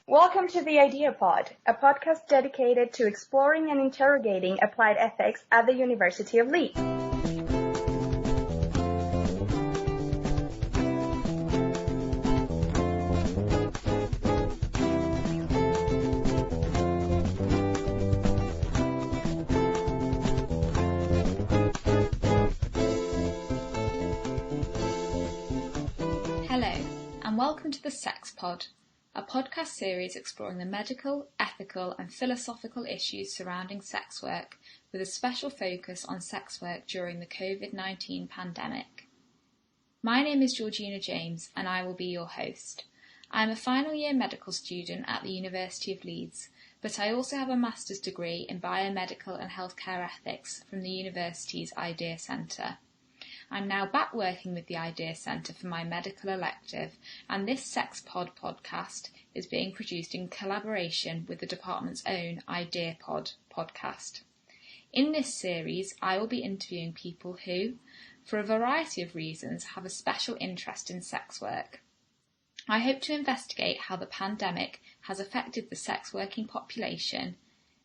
Welcome to the Idea Pod, a podcast dedicated to exploring and interrogating applied ethics at the University of Leeds. Hello, and welcome to the Sex Pod, a podcast series exploring the medical, ethical and philosophical issues surrounding sex work, with a special focus on sex work during the Covid-19 pandemic. My name is Georgina James and I will be your host. I am a final year medical student at the University of Leeds, but I also have a master's degree in Biomedical and Healthcare Ethics from the university's Idea Centre. I'm now back working with the Idea Centre for my medical elective, and this Sex Pod podcast is being produced in collaboration with the department's own Idea Pod podcast. In this series, I will be interviewing people who, for a variety of reasons, have a special interest in sex work. I hope to investigate how the pandemic has affected the sex working population,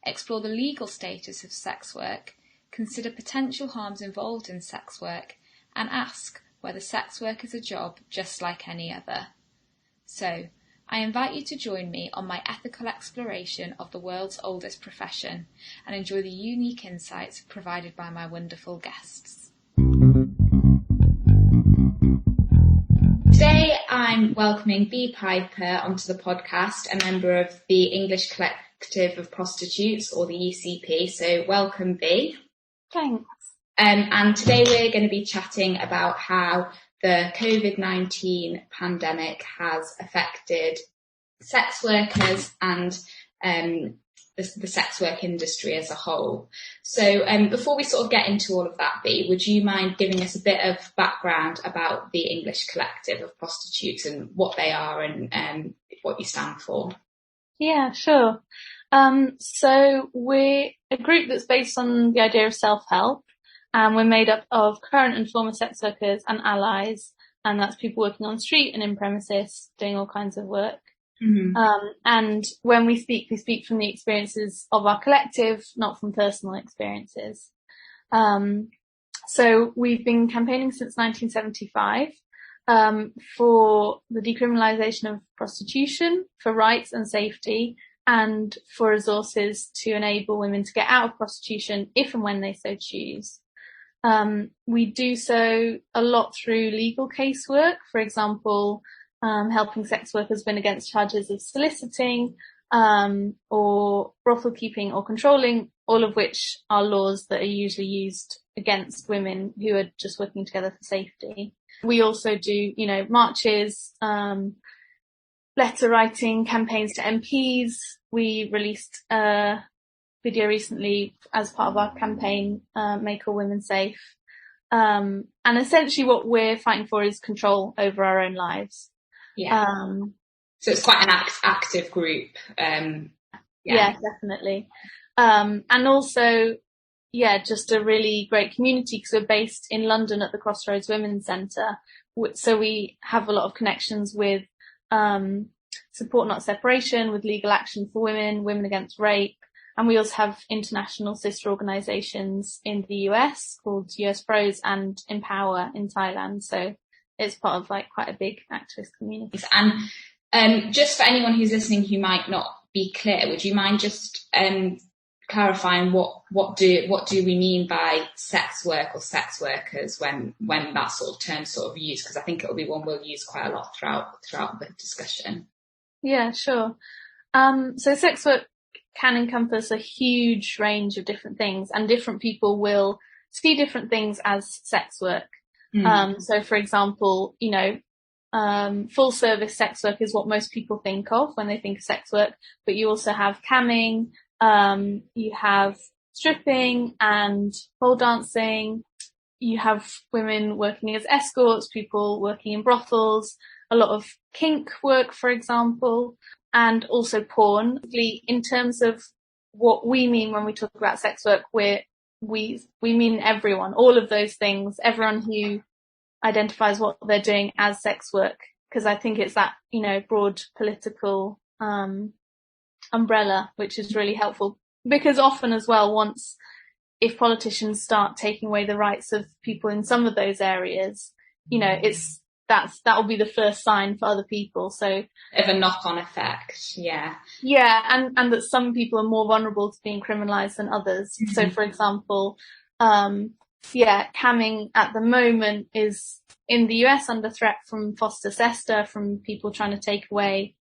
explore the legal status of sex work, consider potential harms involved in sex work, and ask whether sex work is a job just like any other. So, I invite you to join me on my ethical exploration of the world's oldest profession and enjoy the unique insights provided by my wonderful guests. Today I'm welcoming Bea Piper onto the podcast, a member of the English Collective of Prostitutes, or the ECP. So welcome, Bea. Thanks. And today we're going to be chatting about how the Covid-19 pandemic has affected sex workers and the sex work industry as a whole. So before we sort of get into all of that, Bea, would you mind giving us a bit of background about the English Collective of Prostitutes and what they are and what you stand for? Yeah, sure. So we're a group that's based on the idea of self-help. And we're made up of current and former sex workers and allies, and that's people working on street and in premises, doing all kinds of work. Mm-hmm. And when we speak from the experiences of our collective, not from personal experiences. So we've been campaigning since 1975 for the decriminalisation of prostitution, for rights and safety, and for resources to enable women to get out of prostitution if and when they so choose. We do so a lot through legal casework, for example, helping sex workers win against charges of soliciting, or brothel keeping or controlling, all of which are laws that are usually used against women who are just working together for safety. We also do, marches, letter writing campaigns to MPs. We released a video recently as part of our campaign, Make All Women Safe. And essentially what we're fighting for is control over our own lives. Yeah. So it's quite an active group. Yeah, definitely. And also, just a really great community because we're based in London at the Crossroads Women's Centre. So we have a lot of connections with Support Not Separation, with Legal Action for Women, Women Against Rape. And we also have international sister organisations in the US called US Pros and Empower in Thailand. So it's part of quite a big activist community. And just for anyone who's listening who might not be clear, would you mind just clarifying what do we mean by sex work or sex workers when that sort of term sort of used? Because I think it'll be one we'll use quite a lot throughout the discussion. Yeah, sure. So sex work can encompass a huge range of different things, and different people will see different things as sex work. So for example, full service sex work is what most people think of when they think of sex work, but you also have camming, you have stripping and pole dancing, you have women working as escorts, people working in brothels, a lot of kink work, for example, and also porn. In terms of what we mean when we talk about sex work, we mean everyone, all of those things, everyone who identifies what they're doing as sex work, because I think it's that, broad political umbrella, which is really helpful. Because often as well, if politicians start taking away the rights of people in some of those areas, that will be the first sign for other people. So of a knock-on effect, yeah. Yeah, and that some people are more vulnerable to being criminalised than others. Mm-hmm. So, for example, camming at the moment is in the US under threat from FOSTA-SESTA, from people trying to take away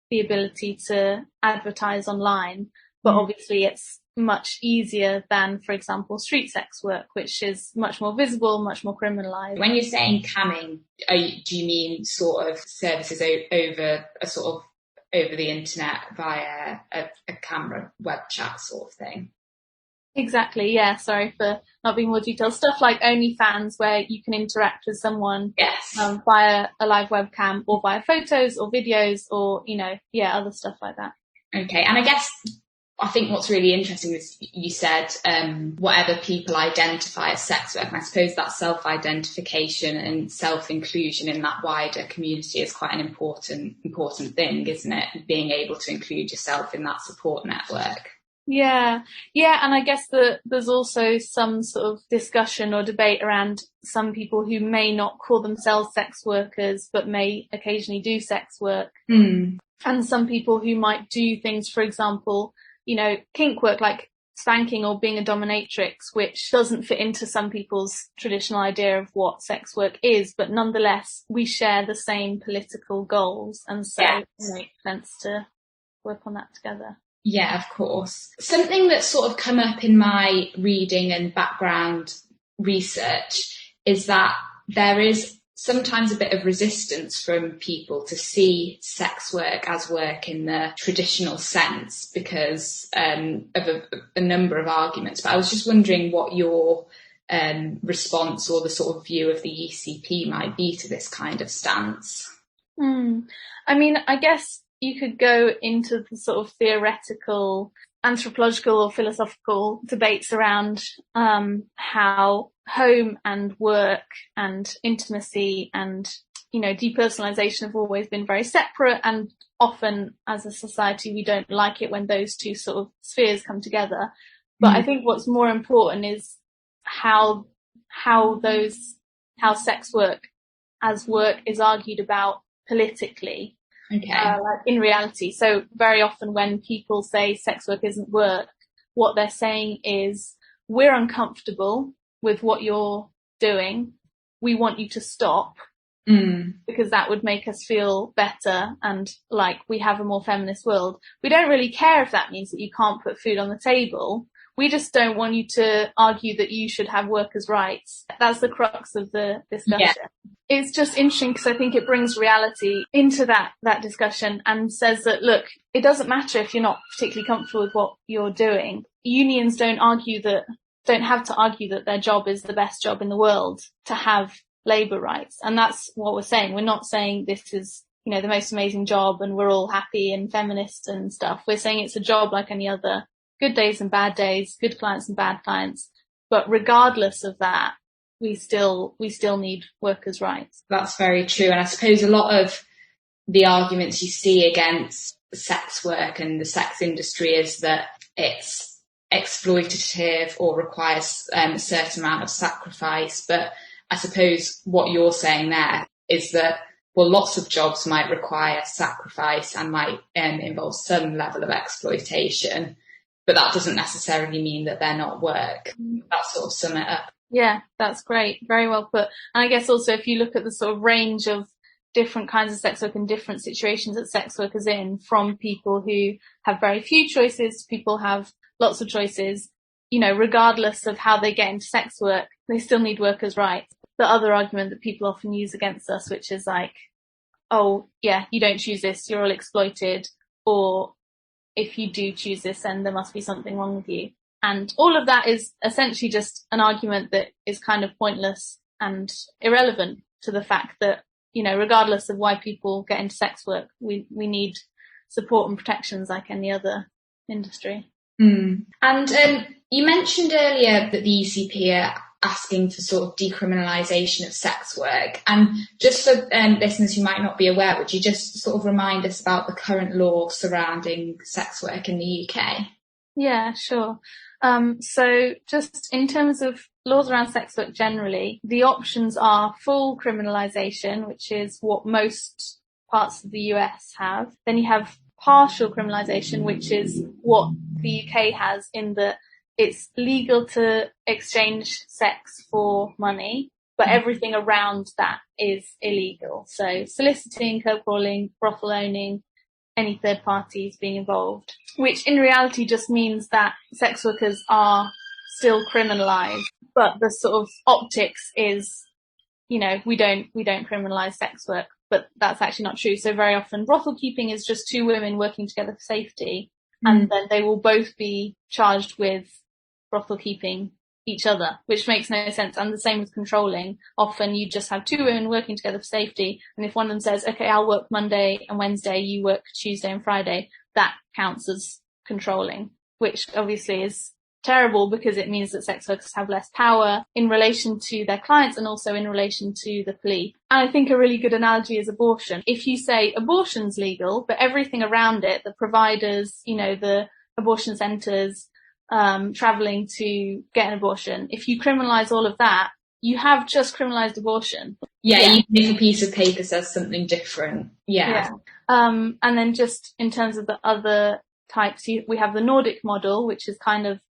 the ability to advertise online. But obviously it's much easier than, for example, street sex work, which is much more visible, much more criminalised. When you're saying camming, do you mean sort of services over the internet via a camera web chat sort of thing? Exactly, yeah. Sorry for not being more detailed. Stuff like OnlyFans, where you can interact with someone via a live webcam or via photos or videos or, other stuff like that. Okay, and I think what's really interesting is you said whatever people identify as sex work, and I suppose that self-identification and self-inclusion in that wider community is quite an important thing, isn't it? Being able to include yourself in that support network. Yeah, and I guess that there's also some sort of discussion or debate around some people who may not call themselves sex workers but may occasionally do sex work. And some people who might do things, for example, kink work like spanking or being a dominatrix, which doesn't fit into some people's traditional idea of what sex work is, but nonetheless, we share the same political goals, and so it makes sense to work on that together. Yeah, of course. Something that's sort of come up in my reading and background research is that there is sometimes a bit of resistance from people to see sex work as work in the traditional sense because of a number of arguments. But I was just wondering what your response or the sort of view of the ECP might be to this kind of stance. I mean, I guess you could go into the sort of theoretical, anthropological or philosophical debates around how home and work and intimacy and, depersonalization have always been very separate, and often as a society we don't like it when those two sort of spheres come together. But I think what's more important is how sex work as work is argued about politically. In reality. So very often when people say sex work isn't work, what they're saying is, we're uncomfortable with what you're doing. We want you to stop because that would make us feel better and like we have a more feminist world. We don't really care if that means that you can't put food on the table. We just don't want you to argue that you should have workers' rights. That's the crux of the discussion. Yeah. It's just interesting because I think it brings reality into that discussion and says that, look, it doesn't matter if you're not particularly comfortable with what you're doing. Unions don't have to argue that their job is the best job in the world to have labour rights. And that's what we're saying. We're not saying this is, the most amazing job and we're all happy and feminist and stuff. We're saying it's a job like any other. Good days and bad days, good clients and bad clients. But regardless of that, we still need workers' rights. That's very true. And I suppose a lot of the arguments you see against sex work and the sex industry is that it's exploitative or requires a certain amount of sacrifice. But I suppose what you're saying there is that, well, lots of jobs might require sacrifice and might involve some level of exploitation. But that doesn't necessarily mean that they're not work. That sort of sum it up. Yeah, that's great. Very well put. And I guess also if you look at the sort of range of different kinds of sex work and different situations that sex work is in, from people who have very few choices to people who have lots of choices, regardless of how they get into sex work, they still need workers' rights. The other argument that people often use against us, which is like, oh, yeah, you don't choose this, you're all exploited, or if you do choose this, then there must be something wrong with you. And all of that is essentially just an argument that is kind of pointless and irrelevant to the fact that, regardless of why people get into sex work, we need support and protections like any other industry. And you mentioned earlier that the ECP are asking for sort of decriminalisation of sex work. And just for listeners who might not be aware, would you just sort of remind us about the current law surrounding sex work in the UK? Yeah, sure. So just in terms of laws around sex work generally, the options are full criminalisation, which is what most parts of the US have. Then you have partial criminalisation, which is what the UK has, in that it's legal to exchange sex for money, but everything around that is illegal. So soliciting, curb crawling, brothel owning, any third parties being involved, which in reality just means that sex workers are still criminalised, but the sort of optics is, we don't criminalise sex work, but that's actually not true. So very often brothel keeping is just two women working together for safety, and then they will both be charged with brothel keeping each other, which makes no sense. And the same with controlling. Often you just have two women working together for safety, and if one of them says, okay, I'll work Monday and Wednesday, you work Tuesday and Friday, that counts as controlling, which obviously is terrible because it means that sex workers have less power in relation to their clients and also in relation to the police. And I think a really good analogy is abortion. If you say abortion's legal, but everything around it, the providers, the abortion centres, travelling to get an abortion, if you criminalise all of that, you have just criminalised abortion. Yeah, even if a piece of paper says something different. Yeah. And then just in terms of the other types, we have the Nordic model, which is kind of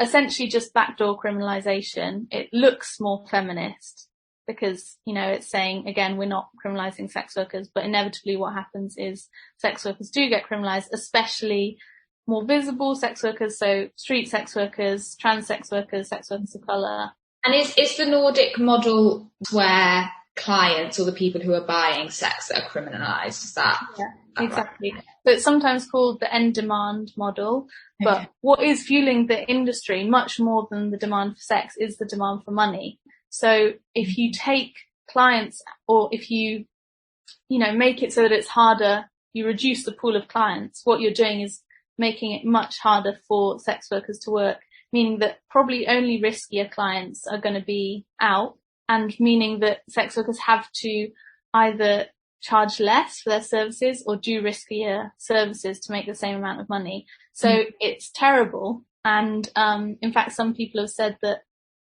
essentially just backdoor criminalisation. It looks more feminist because, it's saying, again, we're not criminalising sex workers, but inevitably what happens is sex workers do get criminalised, especially more visible sex workers, so street sex workers, trans sex workers of colour. And is the Nordic model where clients or the people who are buying sex are criminalised? Is that? Yeah, exactly. Right? So it's sometimes called the end demand model, but what is fueling the industry much more than the demand for sex is the demand for money. So if you take clients, or if you, make it so that it's harder, you reduce the pool of clients, what you're doing is making it much harder for sex workers to work, meaning that probably only riskier clients are going to be out, and meaning that sex workers have to either charge less for their services or do riskier services to make the same amount of money. So it's terrible. And in fact, some people have said that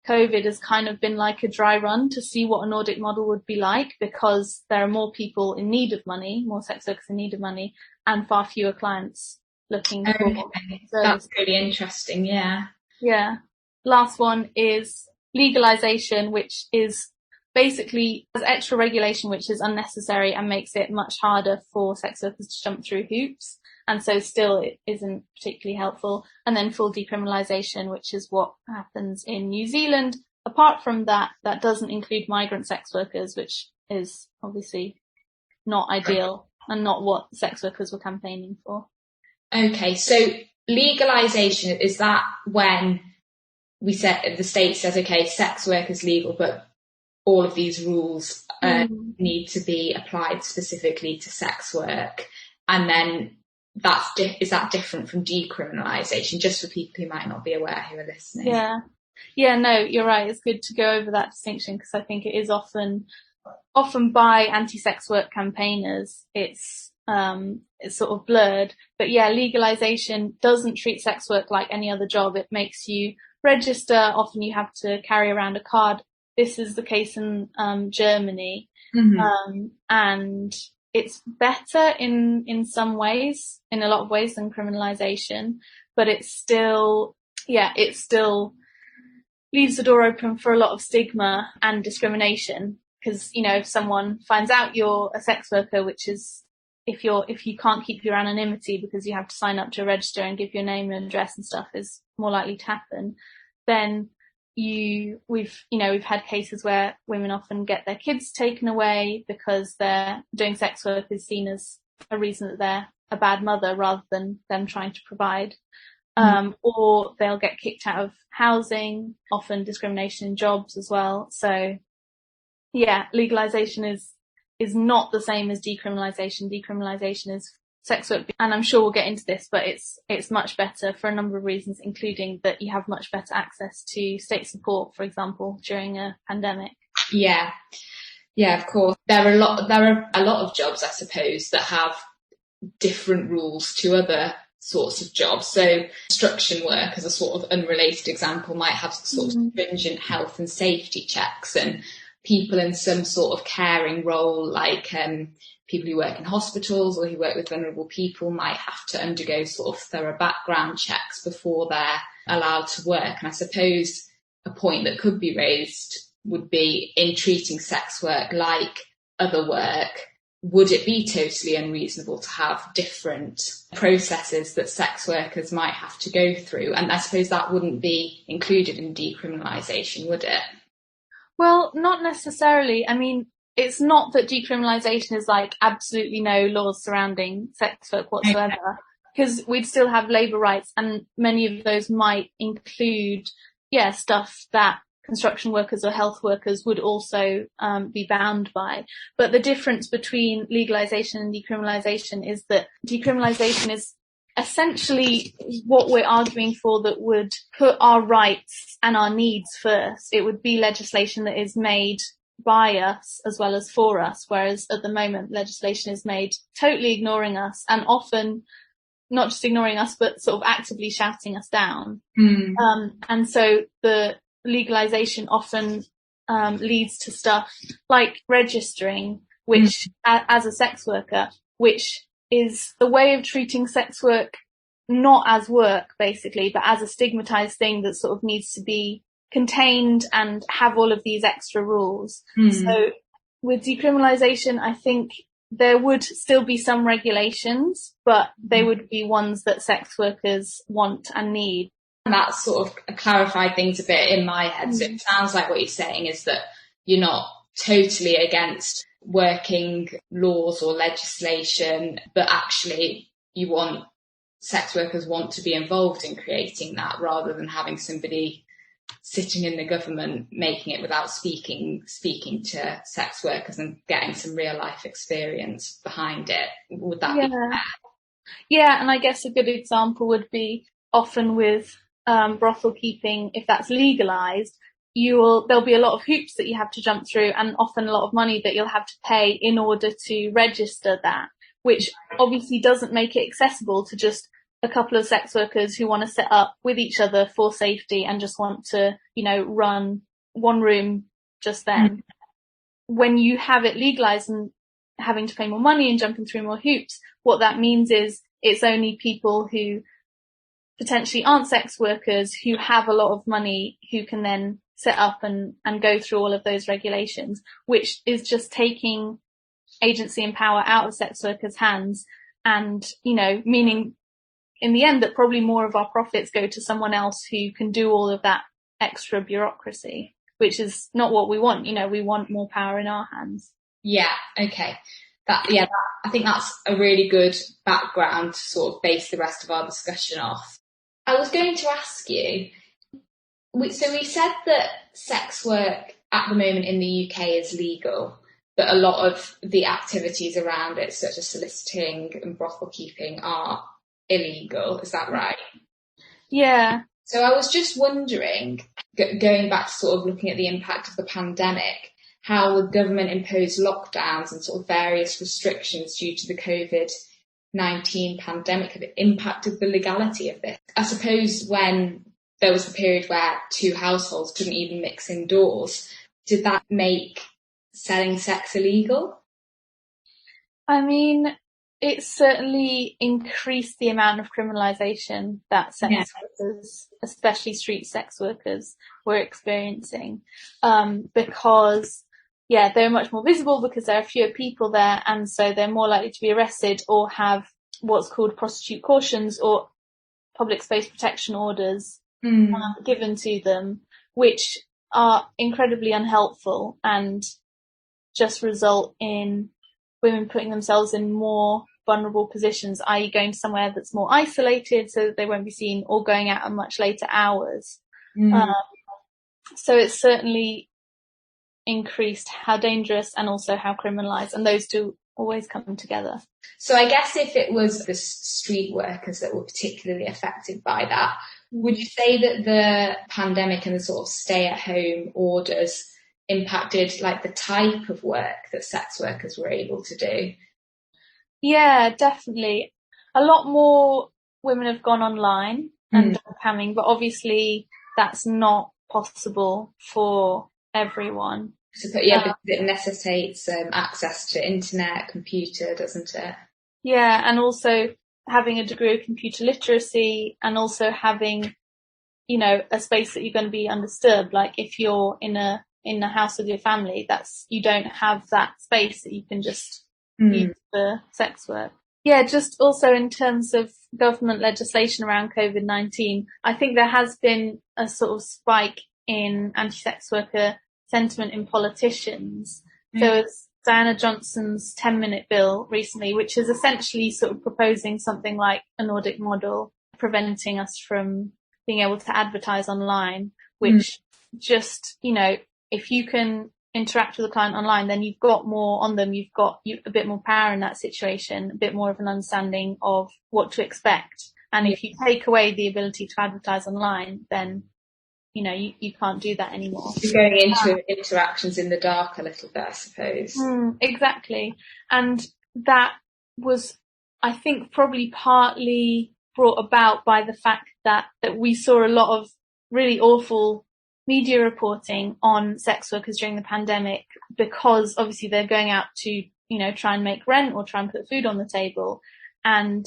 COVID has kind of been like a dry run to see what a Nordic model would be like, because there are more people in need of money, more sex workers in need of money, and far fewer clients looking for services. That's really interesting, yeah. Yeah. Last one is legalisation, which is basically as extra regulation, which is unnecessary and makes it much harder for sex workers to jump through hoops. And so still it isn't particularly helpful. And then full decriminalisation, which is what happens in New Zealand. Apart from that, that doesn't include migrant sex workers, which is obviously not ideal and not what sex workers were campaigning for. Okay, so legalisation, is that when we said the state says, okay, sex work is legal, but all of these rules need to be applied specifically to sex work, and then is that different from decriminalisation? Just for people who might not be aware who are listening. Yeah, no, you're right. It's good to go over that distinction, because I think it is often by anti-sex work campaigners, it's sort of blurred. But yeah, legalisation doesn't treat sex work like any other job. It makes you register. Often you have to carry around a card. This is the case in Germany, and it's better in some ways, in a lot of ways, than criminalisation. But it still leaves the door open for a lot of stigma and discrimination. Because, if someone finds out you're a sex worker, which is if you can't keep your anonymity because you have to sign up to register and give your name and address and stuff, is more likely to happen, then we've had cases where women often get their kids taken away because they're doing sex work is seen as a reason that they're a bad mother rather than them trying to provide. Or they'll get kicked out of housing, often discrimination in jobs as well. So yeah, legalisation is not the same as decriminalisation. Decriminalisation is sex work, and I'm sure we'll get into this, but it's much better for a number of reasons, including that you have much better access to state support, for example, during a pandemic. Yeah, of course. There are a lot of jobs, I suppose, that have different rules to other sorts of jobs. So construction work, as a sort of unrelated example, might have sort of stringent health and safety checks, and people in some sort of caring role, like people who work in hospitals or who work with vulnerable people, might have to undergo sort of thorough background checks before they're allowed to work. And I suppose a point that could be raised would be, in treating sex work like other work, would it be totally unreasonable to have different processes that sex workers might have to go through? And I suppose that wouldn't be included in decriminalisation, would it? Well, not necessarily. I mean, it's not that decriminalisation is like absolutely no laws surrounding sex work whatsoever, because we'd still have labour rights, and many of those might include, stuff that construction workers or health workers would also be bound by. But the difference between legalisation and decriminalisation is that decriminalisation is essentially what we're arguing for, that would put our rights and our needs first. It would be legislation that is made by us as well as for us, whereas at the moment legislation is made totally ignoring us, and often not just ignoring us but sort of actively shouting us down. And so the legalisation often leads to stuff like registering, which as a sex worker, which is the way of treating sex work not as work basically, but as a stigmatised thing that sort of needs to be contained and have all of these extra rules. So with decriminalisation, I think there would still be some regulations, but they would be ones that sex workers want and need. And that sort of clarified things a bit in my head. So it sounds like what you're saying is that you're not totally against working laws or legislation, but actually sex workers want to be involved in creating that, rather than having somebody sitting in the government making it without speaking to sex workers and getting some real life experience behind it. Would that be fair? Yeah, and I guess a good example would be often with brothel keeping. If that's legalised, there'll be a lot of hoops that you have to jump through, and often a lot of money that you'll have to pay in order to register that, which obviously doesn't make it accessible to just a couple of sex workers who want to set up with each other for safety and just want to, run one room just then. When you have it legalised and having to pay more money and jumping through more hoops, what that means is it's only people who potentially aren't sex workers, who have a lot of money, who can then set up and go through all of those regulations, which is just taking agency and power out of sex workers' hands, and, meaning in the end that probably more of our profits go to someone else who can do all of that extra bureaucracy, which is not what we want. We want more power in our hands. Yeah, okay. I think that's a really good background to sort of base the rest of our discussion off. I was going to ask you, we said that sex work at the moment in the UK is legal, but a lot of the activities around it, such as soliciting and brothel keeping, are illegal. Is that right? Yeah. So I was just wondering, going back to sort of looking at the impact of the pandemic, how the government imposed lockdowns and sort of various restrictions due to the Covid-19 pandemic have impacted the legality of this. I suppose when there was the period where two households couldn't even mix indoors, did that make selling sex illegal? I mean, it certainly increased the amount of criminalisation that sex workers, especially street sex workers, were experiencing, because they're much more visible because there are fewer people there, and so they're more likely to be arrested or have what's called prostitute cautions or public space protection orders given to them, which are incredibly unhelpful and just result in women putting themselves in more vulnerable positions, i.e. going to somewhere that's more isolated so that they won't be seen, or going out at much later hours. So it's certainly increased how dangerous and also how criminalised, and those two always come together. So I guess if it was the street workers that were particularly affected by that, would you say that the pandemic and the sort of stay-at-home orders impacted like the type of work that sex workers were able to do? Yeah, definitely. A lot more women have gone online and done camming, but obviously that's not possible for everyone. So, because it necessitates access to internet, computer, doesn't it? Yeah, and also having a degree of computer literacy, and also having, you know, a space that you're going to be undisturbed. Like if you're in a house with your family, you don't have that space that you can just use for sex work. Yeah, just also in terms of government legislation around COVID-19, I think there has been a sort of spike in anti-sex worker sentiment in politicians. There was Diana Johnson's 10-minute bill recently, which is essentially sort of proposing something like a Nordic model, preventing us from being able to advertise online, which just, you know, if you can interact with a client online, then you've got more on them, you've got a bit more power in that situation, a bit more of an understanding of what to expect. And if you take away the ability to advertise online, then, you know, you can't do that anymore. You're going into interactions in the dark a little bit, I suppose. Exactly. And that was, I think, probably partly brought about by the fact that we saw a lot of really awful media reporting on sex workers during the pandemic, because obviously they're going out to, you know, try and make rent or try and put food on the table. And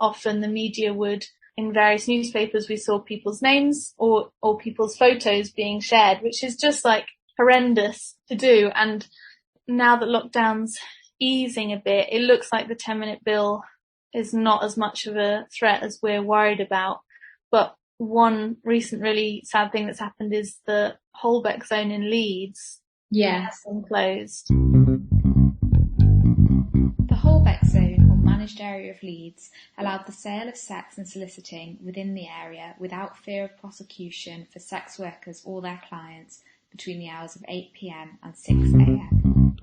often the media would, in various newspapers, we saw people's names or people's photos being shared, which is just like horrendous to do. And now that lockdown's easing a bit, it looks like the 10-minute bill is not as much of a threat as we're worried about. But one recent really sad thing that's happened is the Holbeck zone in Leeds has been closed. The Holbeck zone, or managed area of Leeds, allowed the sale of sex and soliciting within the area without fear of prosecution for sex workers or their clients between the hours of 8 p.m. and 6 a.m.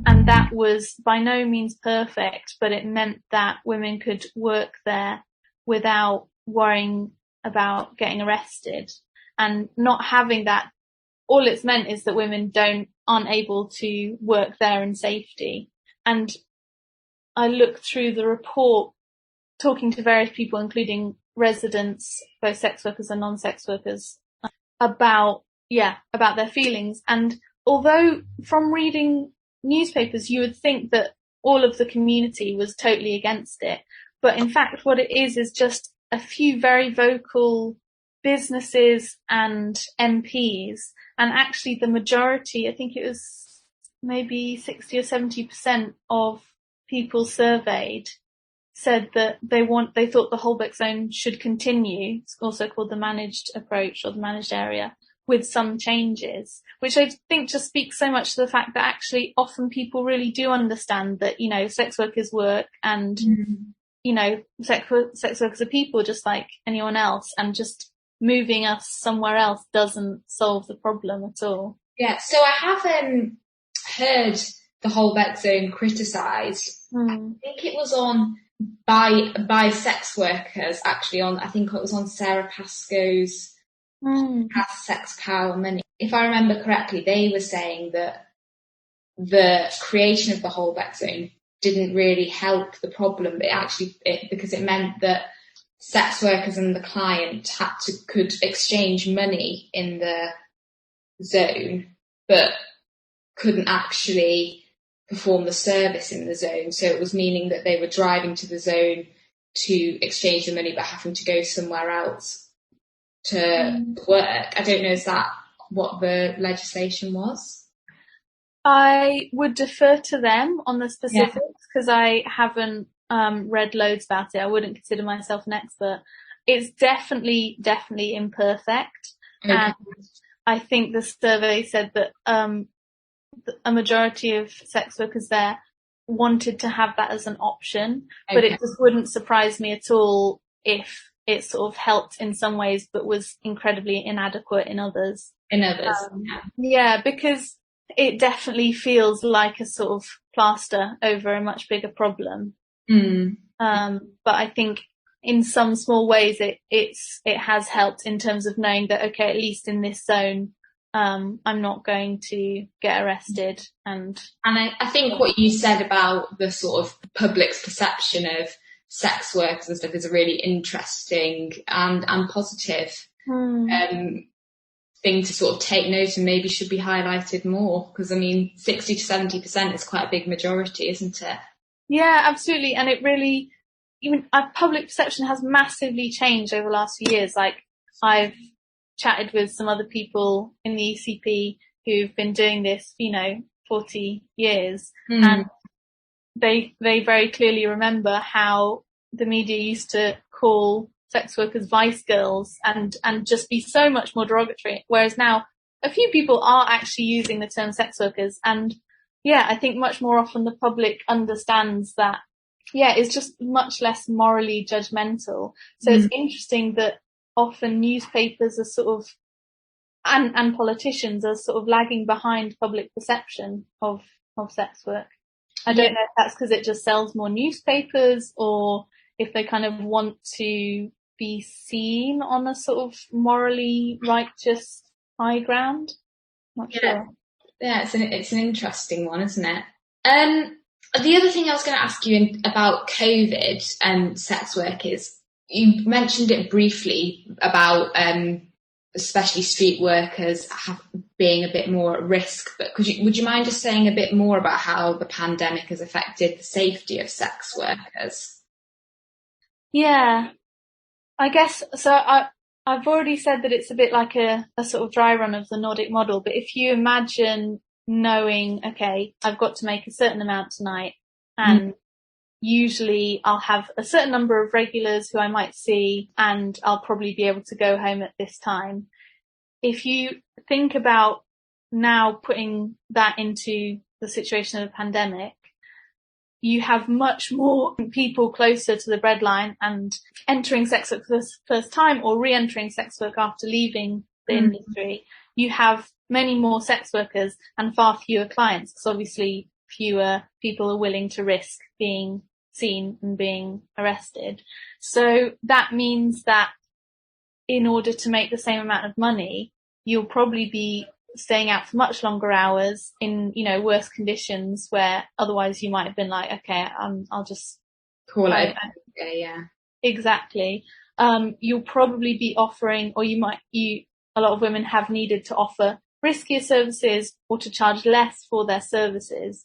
And that was by no means perfect, but it meant that women could work there without worrying about getting arrested. And not having that, all it's meant is that women aren't able to work there in safety. And I looked through the report, talking to various people, including residents, both sex workers and non-sex workers, about their feelings. And although from reading newspapers, you would think that all of the community was totally against it, but in fact what it is just a few very vocal businesses and MPs, and actually the majority, I think it was maybe 60 or 70% of people surveyed, said that they thought the Holbeck zone should continue. It's also called the managed approach or the managed area, with some changes, which I think just speaks so much to the fact that actually often people really do understand that, you know, sex workers work and, you know, sex workers are people just like anyone else, and just moving us somewhere else doesn't solve the problem at all. Yeah, so I haven't heard the Holbeck zone criticised. I think it was on by sex workers, actually, I think it was on Sarah Pascoe's Sex, Power, Money. If I remember correctly, they were saying that the creation of the Holbeck zone didn't really help the problem. Because it meant that sex workers and the client could exchange money in the zone, but couldn't actually perform the service in the zone. So it was meaning that they were driving to the zone to exchange the money, but having to go somewhere else to work. I don't know, is that what the legislation was? I would defer to them on the specifics, because I haven't read loads about it. I wouldn't consider myself an expert. It's definitely imperfect. Okay. And I think the survey said that a majority of sex workers there wanted to have that as an option, but it just wouldn't surprise me at all if it sort of helped in some ways, but was incredibly inadequate in others. In others. Yeah, because it definitely feels like a sort of plaster over a much bigger problem. But I think in some small ways it has helped in terms of knowing that, okay, at least in this zone, I'm not going to get arrested. And I think what you said about the sort of public's perception of sex workers and stuff is a really interesting and positive thing to sort of take note and maybe should be highlighted more, because I mean 60 to 70% is quite a big majority, isn't it? Yeah, absolutely. And it really, even public perception has massively changed over the last few years. Like, I've chatted with some other people in the ECP who've been doing this, 40 years, and they very clearly remember how the media used to call sex workers vice girls and just be so much more derogatory, whereas now a few people are actually using the term sex workers. And yeah, I think much more often the public understands that, it's just much less morally judgmental. So it's interesting that often newspapers are sort of, and politicians are sort of lagging behind public perception of sex work. I don't know if that's because it just sells more newspapers, or if they kind of want to be seen on a sort of morally righteous high ground. Not sure. Yeah, it's an interesting one, isn't it? The other thing I was going to ask you about COVID and sex work is, you mentioned it briefly about especially street workers being a bit more at risk, but would you mind just saying a bit more about how the pandemic has affected the safety of sex workers? Yeah, I guess so. I've already said that it's a bit like a sort of dry run of the Nordic model, but if you imagine knowing, okay, I've got to make a certain amount tonight, and usually I'll have a certain number of regulars who I might see, and I'll probably be able to go home at this time. If you think about now putting that into the situation of the pandemic, you have much more people closer to the breadline and entering sex work for the first time, or re-entering sex work after leaving the industry. You have many more sex workers and far fewer clients, because obviously fewer people are willing to risk being seen and being arrested. So that means that in order to make the same amount of money, you'll probably be staying out for much longer hours in, worse conditions, where otherwise you might have been like, okay, I'll just call it. Yeah. Exactly. You'll probably be offering, or a lot of women have needed to offer riskier services or to charge less for their services.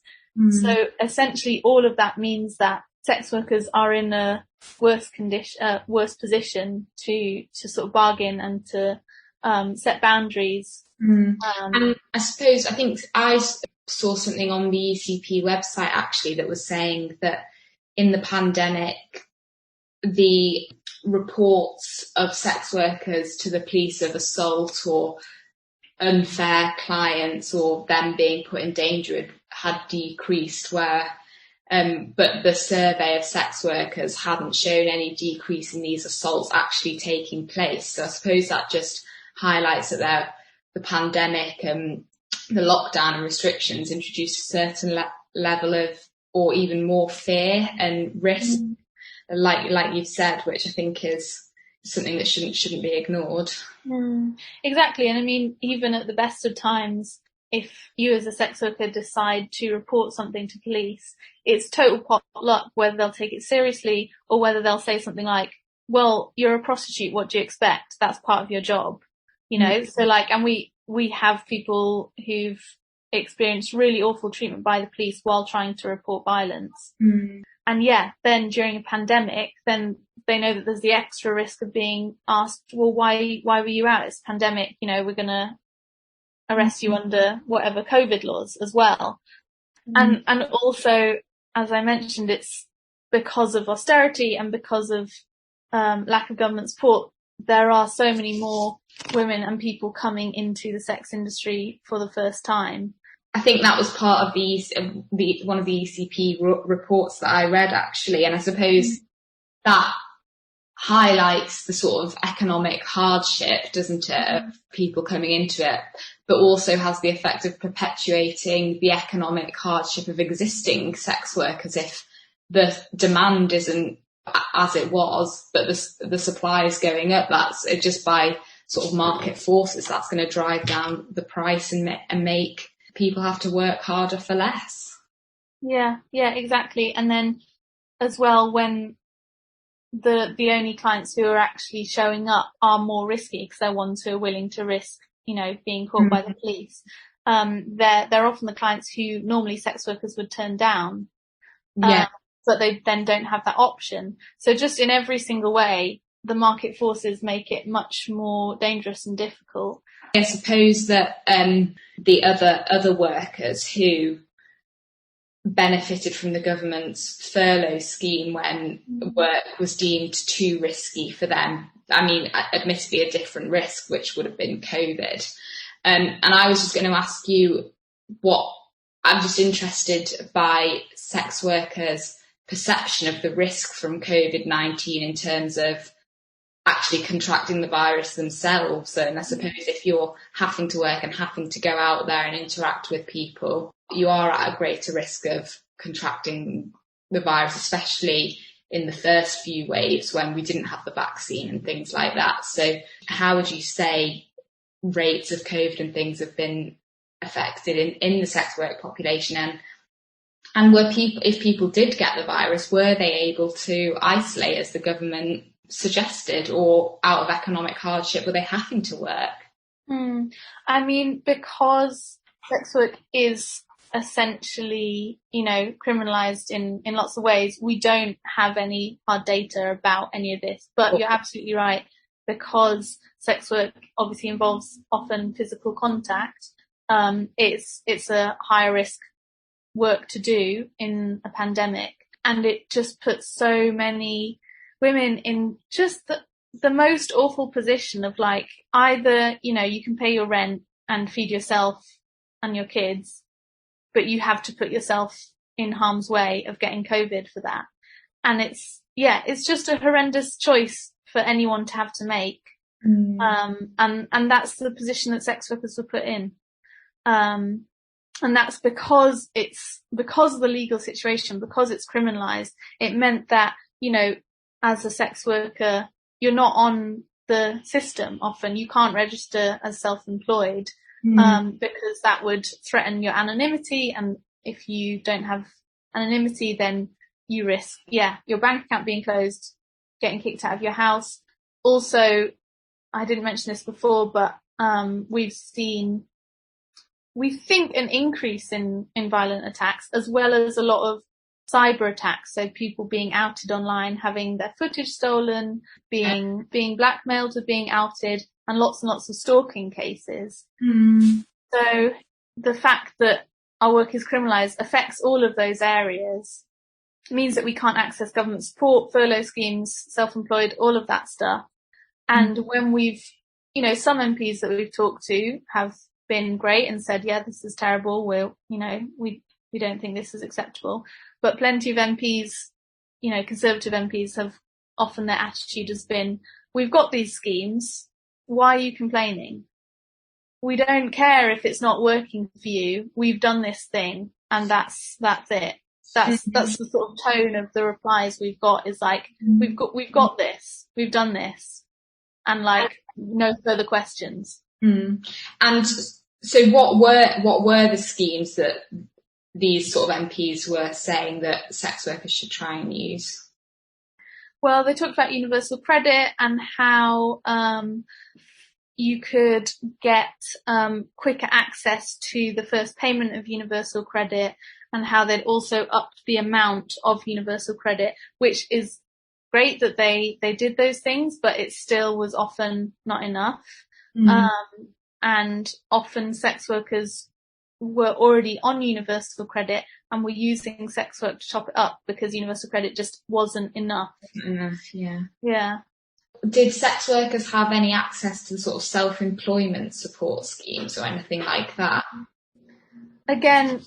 So essentially all of that means that sex workers are in a worse position to sort of bargain and to set boundaries. And I think I saw something on the ECP website actually that was saying that in the pandemic, the reports of sex workers to the police of assault or unfair clients or them being put in danger had decreased, but the survey of sex workers hadn't shown any decrease in these assaults actually taking place. So I suppose that just highlights that the pandemic and the lockdown and restrictions introduced a certain level of, or even more, fear and risk, like you've said, which I think is something that shouldn't be ignored. Exactly. And I mean, even at the best of times, if you as a sex worker decide to report something to police, it's total pot luck whether they'll take it seriously or whether they'll say something like, well, you're a prostitute, what do you expect? That's part of your job. So and we have people who've experienced really awful treatment by the police while trying to report violence. And then during a pandemic, then they know that there's the extra risk of being asked, well, why were you out? It's a pandemic, we're going to arrest you under whatever COVID laws as well. And also, as I mentioned, it's because of austerity and because of lack of government support, there are so many more women and people coming into the sex industry for the first time. I think that was part of one of the ECP reports that I read actually, and I suppose that highlights the sort of economic hardship, doesn't it, of people coming into it, but also has the effect of perpetuating the economic hardship of existing sex workers if the demand isn't as it was, but the supply is going up. That's it, just by sort of market forces, that's going to drive down the price and make people have to work harder for less. Yeah, exactly. And then as well, when the only clients who are actually showing up are more risky because they're ones who are willing to risk, being caught by the police. They're often the clients who normally sex workers would turn down. But they then don't have that option. So just in every single way, the market forces make it much more dangerous and difficult. I suppose that the other workers who benefited from the government's furlough scheme when work was deemed too risky for them. I mean, admittedly a different risk, which would have been COVID. And I was just going to ask you I'm just interested by sex workers' perception of the risk from COVID-19 in terms of actually contracting the virus themselves. And I suppose if you're having to work and having to go out there and interact with people, you are at a greater risk of contracting the virus, especially in the first few waves when we didn't have the vaccine and things like that. So how would you say rates of COVID and things have been affected in the sex work population? And if people did get the virus, were they able to isolate as the government suggested, or out of economic hardship, were they having to work? I mean, because sex work is essentially, criminalised in lots of ways, we don't have any hard data about any of this. But you're absolutely right, because sex work obviously involves often physical contact. It's a higher risk work to do in a pandemic, and it just puts so many women in just the most awful position of like, either, you can pay your rent and feed yourself and your kids, but you have to put yourself in harm's way of getting COVID for that. And it's just a horrendous choice for anyone to have to make. And that's the position that sex workers were put in. And that's because of the legal situation, because it's criminalized. It meant that, as a sex worker, you're not on the system often. You can't register as self-employed, because that would threaten your anonymity. And if you don't have anonymity, then you risk, your bank account being closed, getting kicked out of your house. Also, I didn't mention this before, but we think an increase in violent attacks, as well as a lot of cyber attacks. So people being outed online, having their footage stolen, being blackmailed with being outed, and lots of stalking cases. So the fact that our work is criminalised affects all of those areas. It means that we can't access government support, furlough schemes, self-employed, all of that stuff. And when we've, some MPs that we've talked to have been great and said, this is terrible. We don't think this is acceptable. But plenty of MPs, Conservative MPs have often their attitude has been, we've got these schemes. Why are you complaining? We don't care if it's not working for you. We've done this thing, and that's it. That's the sort of tone of the replies we've got, is like, we've got this. We've done this. And like, no further questions. And so what were the schemes that these sort of MPs were saying that sex workers should try and use? Well, they talked about universal credit and how you could get quicker access to the first payment of universal credit, and how they'd also upped the amount of universal credit, which is great that they did those things, but it still was often not enough. And often sex workers were already on universal credit and were using sex work to top it up because universal credit just wasn't enough. Yeah. Did sex workers have any access to sort of self-employment support schemes or anything like that? Again,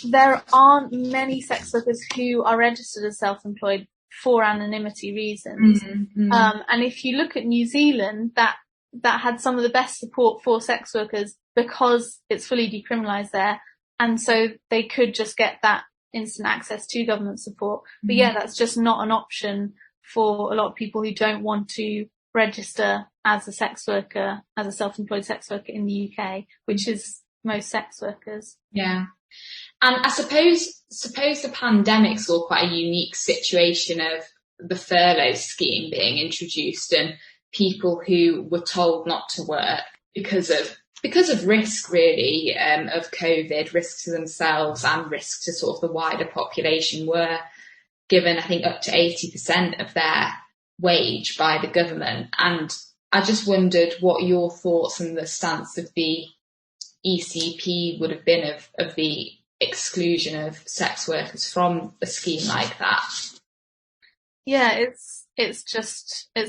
there aren't many sex workers who are registered as self-employed, for anonymity reasons. And if you look at New Zealand, that had some of the best support for sex workers because it's fully decriminalised there. And so they could just get that instant access to government support. But yeah, that's just not an option for a lot of people who don't want to register as a sex worker, as a self-employed sex worker in the UK, which is most sex workers. Yeah. And I suppose the pandemic saw quite a unique situation of the furlough scheme being introduced and people who were told not to work because of risk, really, of COVID, risk to themselves and risk to sort of the wider population, were given, I think, up to 80% of their wage by the government. And I just wondered what your thoughts and the stance of the ECP would have been of the exclusion of sex workers from a scheme like that. Yeah, it's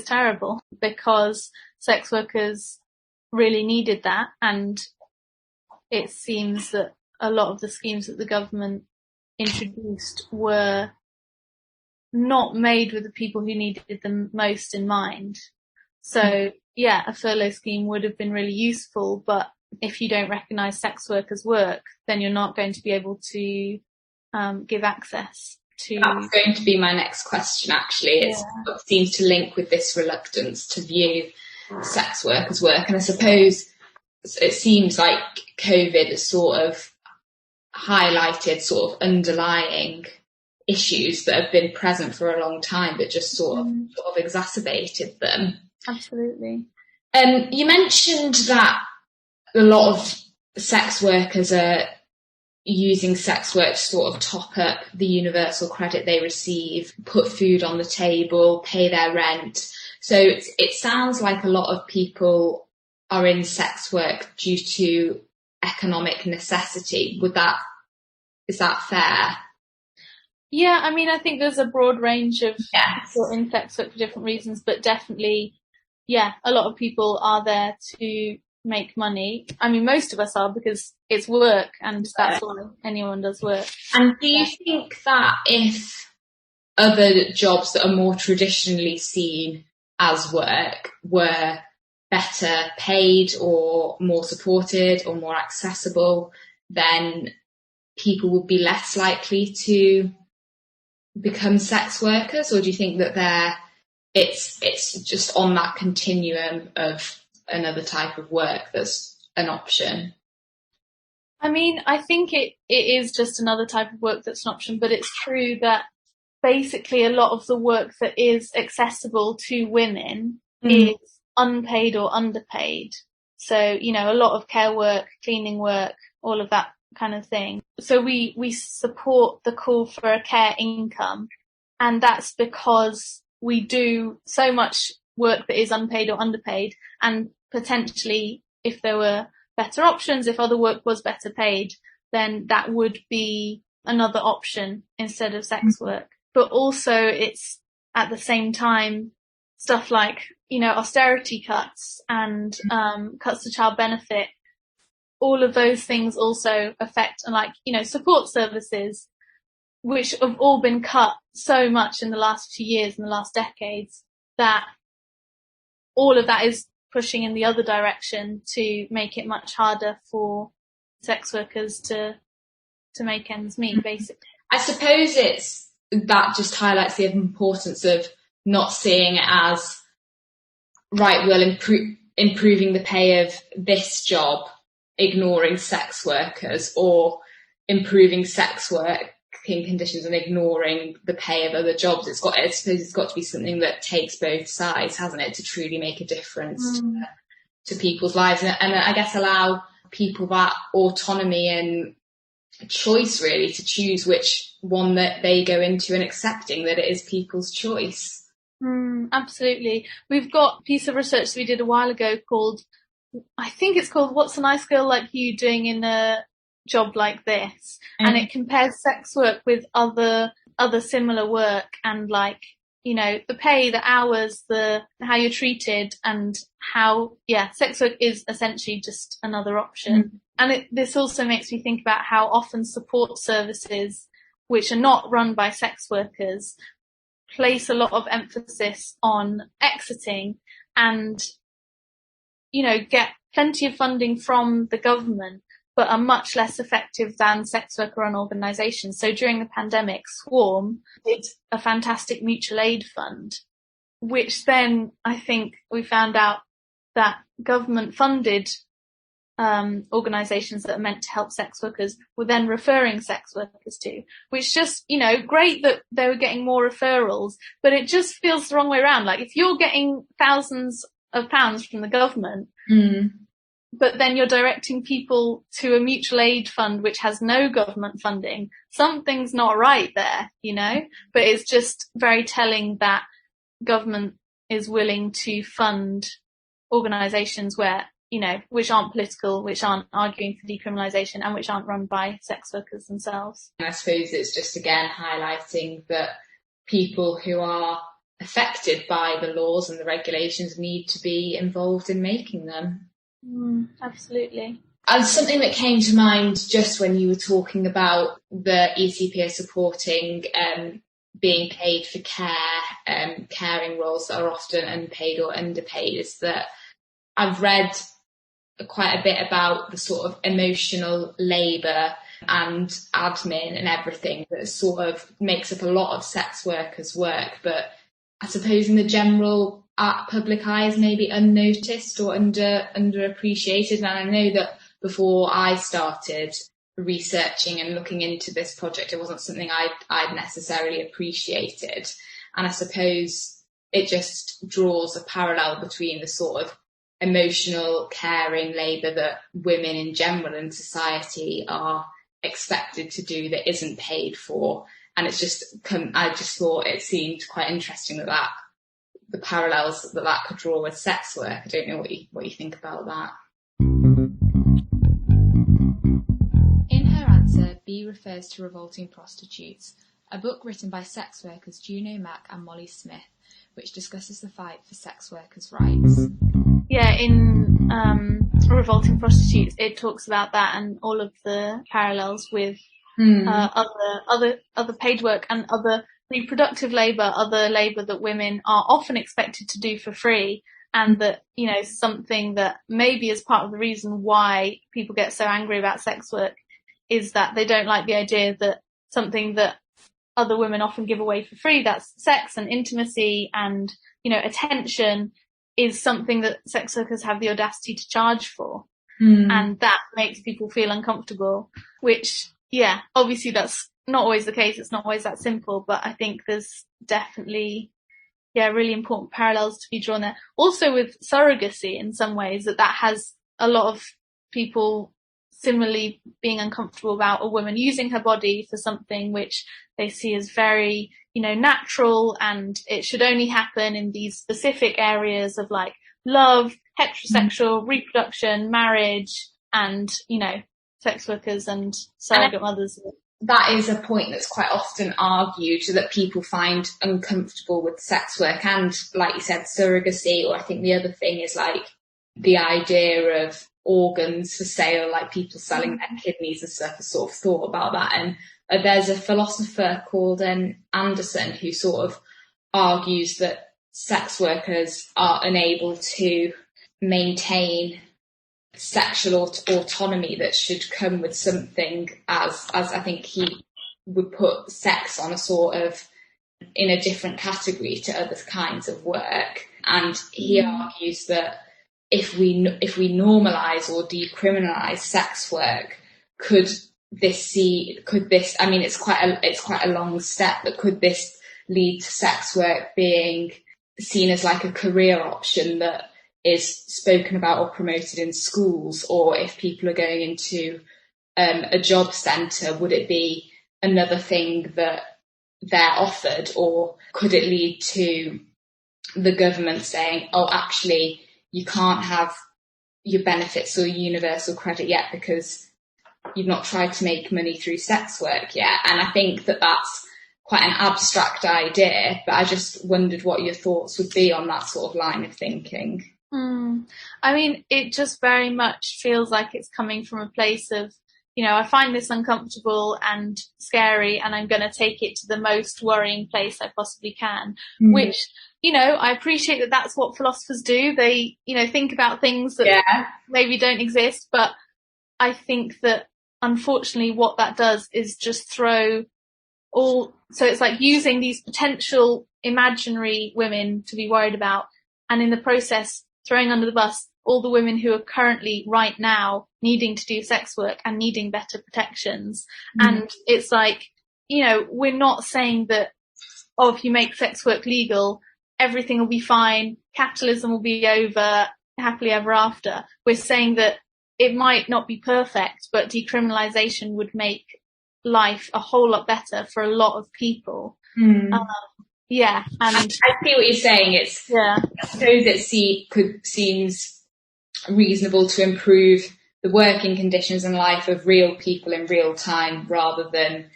terrible because sex workers really needed that, and it seems that a lot of the schemes that the government introduced were not made with the people who needed them most in mind. So yeah, a furlough scheme would have been really useful, but if you don't recognise sex workers' work, then you're not going to be able to give access to... That's going to be my next question, actually. It seems to link with this reluctance to view sex workers' work. And I suppose it seems like COVID has sort of highlighted sort of underlying issues that have been present for a long time, but just sort of exacerbated them. Absolutely. You mentioned that a lot of sex workers are using sex work to sort of top up the universal credit they receive, put food on the table, pay their rent. So it sounds like a lot of people are in sex work due to economic necessity. Is that fair? Yeah, I mean, I think there's a broad range of people in sex work for different reasons, but definitely, yeah, a lot of people are there to make money. I mean, most of us are, because it's work, and that's why anyone does work. And do you think that if other jobs that are more traditionally seen as work were better paid or more supported or more accessible, then people would be less likely to become sex workers? Or do you think that it's just on that continuum of another type of work that's an option? I mean, I think it is just another type of work that's an option, but it's true that basically a lot of the work that is accessible to women is unpaid or underpaid. So, you know, a lot of care work, cleaning work, all of that kind of thing. So we support the call for a care income, and that's because we do so much work that is unpaid or underpaid, and potentially if there were better options, if other work was better paid, then that would be another option instead of sex work. But also it's at the same time stuff like, you know, austerity cuts and cuts to child benefit. All of those things also affect, and like, you know, support services, which have all been cut so much in the last few years, in the last decades, that all of that is pushing in the other direction to make it much harder for sex workers to make ends meet, basically. I suppose that just highlights the importance of not seeing it as, right, well, improving the pay of this job, ignoring sex workers, or improving sex working conditions and ignoring the pay of other jobs. I suppose it's got to be something that takes both sides, hasn't it, to truly make a difference to people's lives, and I guess allow people that autonomy and choice, really, to choose which one that they go into, and accepting that it is people's choice. Absolutely. We've got a piece of research that we did a while ago called, I think it's called What's a Nice Girl Like You Doing in a Job Like This? And it compares sex work with other similar work, and like, you know, the pay, the hours, how you're treated, and how, sex work is essentially just another option. And this also makes me think about how often support services, which are not run by sex workers, place a lot of emphasis on exiting and, get plenty of funding from the government, but are much less effective than sex worker-run organisations. So during the pandemic, Swarm did a fantastic mutual aid fund, which then I think we found out that government-funded organisations that are meant to help sex workers were then referring sex workers to, which just, great that they were getting more referrals, but it just feels the wrong way around. Like, if you're getting thousands of pounds from the government, but then you're directing people to a mutual aid fund which has no government funding, something's not right there, But it's just very telling that government is willing to fund organisations where, which aren't political, which aren't arguing for decriminalisation, and which aren't run by sex workers themselves. And I suppose it's just, again, highlighting that people who are affected by the laws and the regulations need to be involved in making them. Absolutely. And something that came to mind just when you were talking about the ECPO supporting being paid for care, caring roles that are often unpaid or underpaid, is that I've read quite a bit about the sort of emotional labour and admin and everything that sort of makes up a lot of sex workers' work, but I suppose in the general public eye is maybe unnoticed or underappreciated. And I know that before I started researching and looking into this project, it wasn't something I'd necessarily appreciated. And I suppose it just draws a parallel between the sort of emotional caring labour that women in general in society are expected to do that isn't paid for. And it's just, I just thought it seemed quite interesting that the parallels that could draw with sex work. I don't know what you think about that. In her answer, B refers to Revolting Prostitutes, a book written by sex workers Juno Mack and Molly Smith, which discusses the fight for sex workers' rights. Yeah, in Revolting Prostitutes, it talks about that and all of the parallels with other paid work and other reproductive labour, other labour that women are often expected to do for free, and that, something that maybe is part of the reason why people get so angry about sex work is that they don't like the idea that something that other women often give away for free, that's sex and intimacy and, attention, is something that sex workers have the audacity to charge for. And that makes people feel uncomfortable, which, obviously that's not always the case. It's not always that simple, but I think there's definitely, really important parallels to be drawn there. Also with surrogacy in some ways, that has a lot of people similarly being uncomfortable about a woman using her body for something which they see as very, natural, and it should only happen in these specific areas of like love, heterosexual, reproduction, marriage, and, sex workers and surrogate mothers. That is a point that's quite often argued, that people find uncomfortable with sex work and, like you said, surrogacy, or I think the other thing is like the idea of organs for sale, like people selling their kidneys and stuff. I sort of thought about that. And there's a philosopher called Anderson who sort of argues that sex workers are unable to maintain sexual autonomy that should come with something as I think he would put sex on a sort of in a different category to other kinds of work. And he argues that if we normalise or decriminalise sex work, could this I mean, it's quite a long step, but could this lead to sex work being seen as like a career option that is spoken about or promoted in schools? Or if people are going into a job centre, would it be another thing that they're offered? Or could it lead to the government saying, oh, actually, you can't have your benefits or universal credit yet because you've not tried to make money through sex work yet? And I think that that's quite an abstract idea, but I just wondered what your thoughts would be on that sort of line of thinking. I mean, it just very much feels like it's coming from a place of, I find this uncomfortable and scary, and I'm going to take it to the most worrying place I possibly can, which, I appreciate that that's what philosophers do. They, think about things that maybe don't exist, but I think that unfortunately what that does is just so it's like using these potential imaginary women to be worried about, and in the process throwing under the bus all the women who are currently right now needing to do sex work and needing better protections. And it's like, we're not saying that, if you make sex work legal, everything will be fine, capitalism will be over, happily ever after. We're saying that it might not be perfect, but decriminalisation would make life a whole lot better for a lot of people. And I see what you're saying. I suppose it seems reasonable to improve the working conditions and life of real people in real time, rather than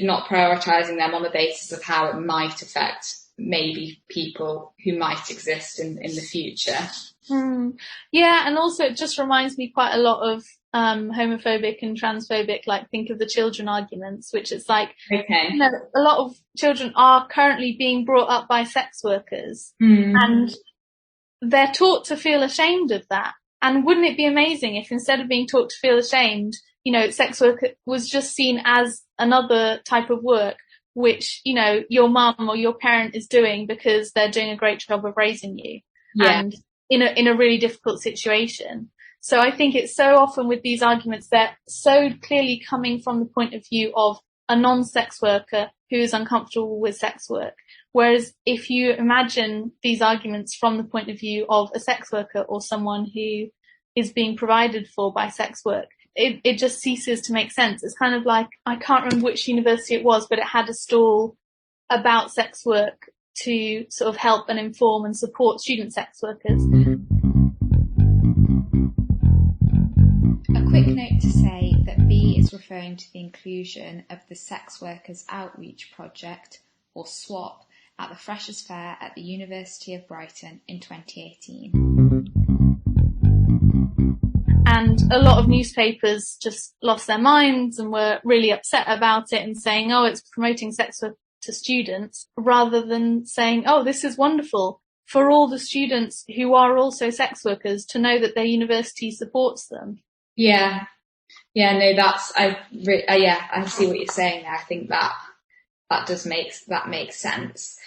not prioritising them on the basis of how it might affect maybe people who might exist in the future. Yeah, and also it just reminds me quite a lot of homophobic and transphobic, like think of the children arguments, which is like, a lot of children are currently being brought up by sex workers, and they're taught to feel ashamed of that. And wouldn't it be amazing if instead of being taught to feel ashamed, sex work was just seen as another type of work, which, your mum or your parent is doing because they're doing a great job of raising you, and in a really difficult situation. So I think it's so often with these arguments, they're so clearly coming from the point of view of a non-sex worker who is uncomfortable with sex work. Whereas if you imagine these arguments from the point of view of a sex worker or someone who is being provided for by sex work, it just ceases to make sense. It's kind of like, I can't remember which university it was, but it had a stall about sex work to sort of help and inform and support student sex workers. A quick note to say that B is referring to the inclusion of the Sex Workers Outreach Project, or SWAP, at the Freshers' Fair at the University of Brighton in 2018. And a lot of newspapers just lost their minds and were really upset about it and saying, it's promoting sex work to students, rather than saying, this is wonderful for all the students who are also sex workers to know that their university supports them. I see what you're saying there. I think that makes sense.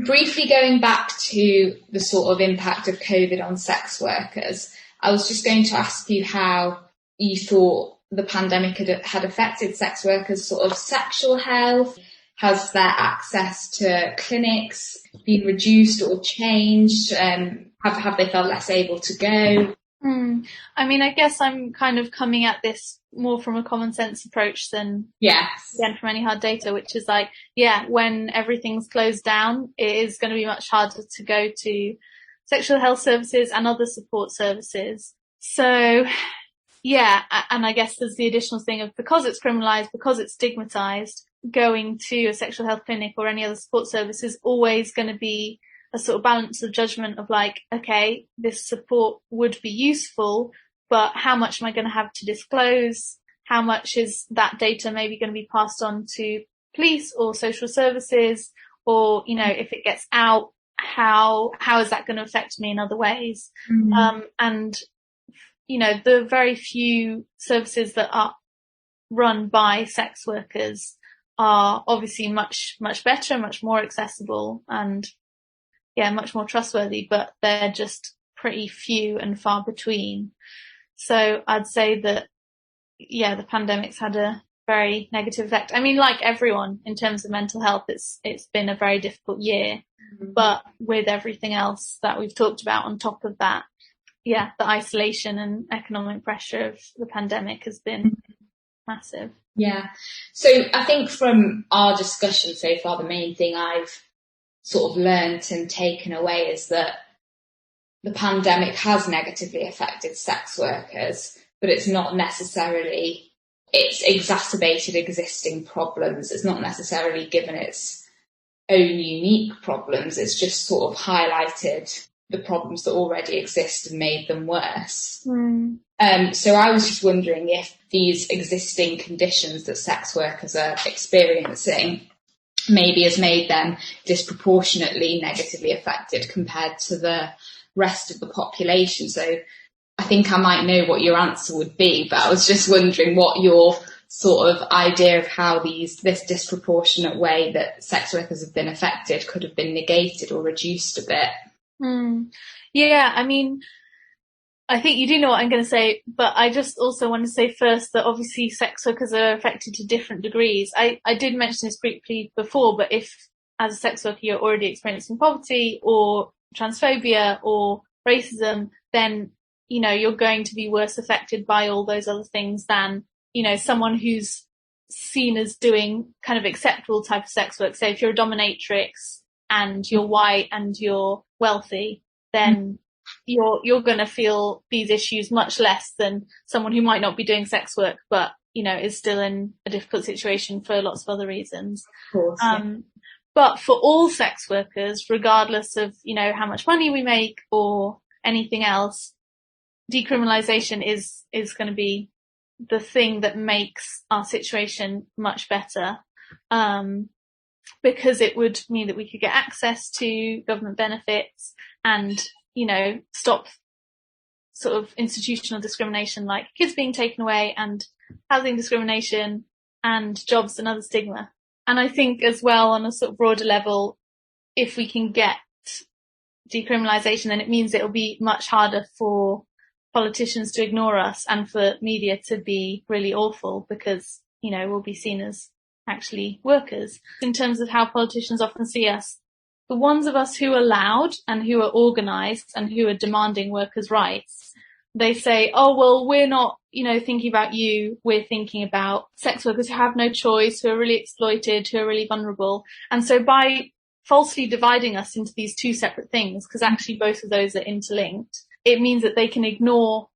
Briefly going back to the sort of impact of COVID on sex workers, I was just going to ask you how you thought the pandemic had affected sex workers' sort of sexual health. Has their access to clinics been reduced or changed? Have they felt less able to go? I mean, I guess I'm kind of coming at this more from a common sense approach than again from any hard data, which is like, when everything's closed down, it is going to be much harder to go to sexual health services and other support services. So, and I guess there's the additional thing of, because it's criminalised, because it's stigmatised, going to a sexual health clinic or any other support service is always going to be a sort of balance of judgment of like, okay, this support would be useful, but how much am I going to have to disclose? How much is that data maybe going to be passed on to police or social services? Or, if it gets out, how is that going to affect me in other ways? And, the very few services that are run by sex workers are obviously much, much better, much more accessible and much more trustworthy, but they're just pretty few and far between. So I'd say that, the pandemic's had a very negative effect. I mean, like everyone, in terms of mental health, it's been a very difficult year, but with everything else that we've talked about on top of that, the isolation and economic pressure of the pandemic has been massive. Yeah. So I think from our discussion so far, the main thing I've sort of learnt and taken away is that the pandemic has negatively affected sex workers, but it's exacerbated existing problems. It's not necessarily given its own unique problems. It's just sort of highlighted the problems that already exist and made them worse. So I was just wondering if these existing conditions that sex workers are experiencing maybe has made them disproportionately negatively affected compared to the rest of the population. So I think I might know what your answer would be, but I was just wondering what your sort of idea of how this disproportionate way that sex workers have been affected could have been negated or reduced a bit. Yeah, I mean, I think you do know what I'm going to say, but I just also want to say first that obviously sex workers are affected to different degrees. I did mention this briefly before, but if as a sex worker you're already experiencing poverty or transphobia or racism, then, you know, you're going to be worse affected by all those other things than, you know, someone who's seen as doing kind of acceptable type of sex work. So if you're a dominatrix and you're white and you're wealthy, then you're going to feel these issues much less than someone who might not be doing sex work, but, you know, is still in a difficult situation for lots of other reasons. Of course, yeah. But for all sex workers, regardless of, you know, how much money we make or anything else, decriminalisation is going to be the thing that makes our situation much better, because it would mean that we could get access to government benefits and, you know, stop sort of institutional discrimination like kids being taken away and housing discrimination and jobs and other stigma. And I think as well on a sort of broader level, if we can get decriminalisation, then it means it'll be much harder for politicians to ignore us and for media to be really awful because, you know, we'll be seen as actually workers. In terms of how politicians often see us, the ones of us who are loud and who are organised and who are demanding workers' rights, they say, oh, well, we're not, you know, thinking about you. We're thinking about sex workers who have no choice, who are really exploited, who are really vulnerable. And so by falsely dividing us into these two separate things, because actually both of those are interlinked, it means that they can ignore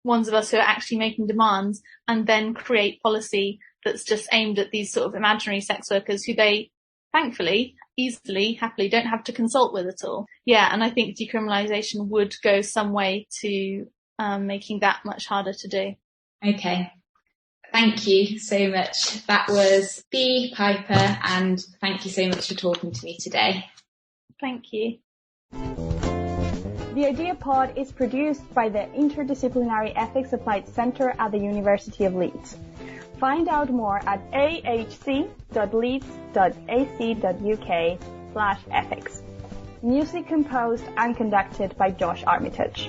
ones of us who are actually making demands and then create policy that's just aimed at these sort of imaginary sex workers who they, thankfully, easily, happily don't have to consult with at all. Yeah, and I think decriminalisation would go some way to making that much harder to do. Okay. Thank you so much. That was Bea Piper, and thank you so much for talking to me today. Thank you. The Idea Pod is produced by the Interdisciplinary Ethics Applied Centre at the University of Leeds. Find out more at ahc.leeds.ac.uk/ethics. Music composed and conducted by Josh Armitage.